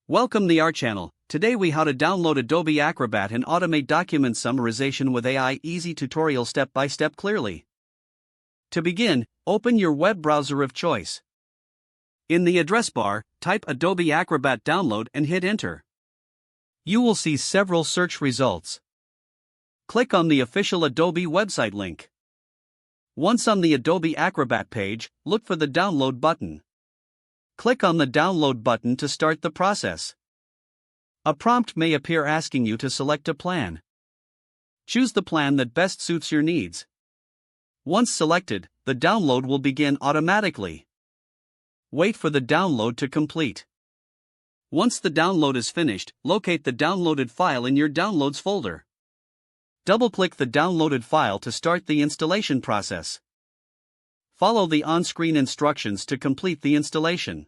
Welcome to our channel. Today we how to download Adobe Acrobat and automate document summarization with AI. Easy tutorial step by step clearly. To begin, open your web browser of choice. In the address bar, type Adobe Acrobat download and hit enter. You will see several search results. Click on the official Adobe website link. Once on the Adobe Acrobat page, look for the download button. Click on the download button to start the process. A prompt may appear asking you to select a plan. Choose the plan that best suits your needs. Once selected, the download will begin automatically. Wait for the download to complete. Once the download is finished, locate the downloaded file in your Downloads folder. Double-click the downloaded file to start the installation process. Follow the on-screen instructions to complete the installation.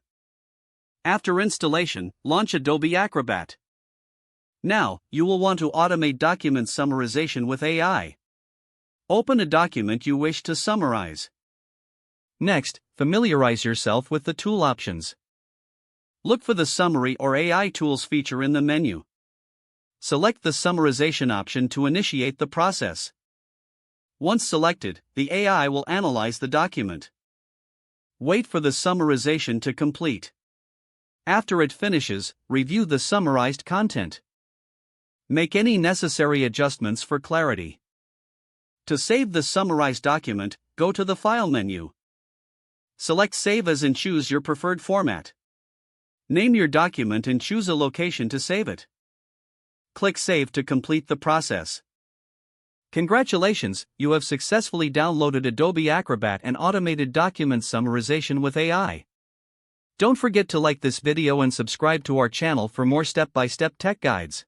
After installation, launch Adobe Acrobat. Now, you will want to automate document summarization with AI. Open a document you wish to summarize. Next, familiarize yourself with the tool options. Look for the Summary or AI Tools feature in the menu. Select the Summarization option to initiate the process. Once selected, the AI will analyze the document. Wait for the summarization to complete. After it finishes, review the summarized content. Make any necessary adjustments for clarity. To save the summarized document, go to the File menu. Select Save As and choose your preferred format. Name your document and choose a location to save it. Click Save to complete the process. Congratulations, you have successfully downloaded Adobe Acrobat and automated document summarization with AI. Don't forget to like this video and subscribe to our channel for more step-by-step tech guides.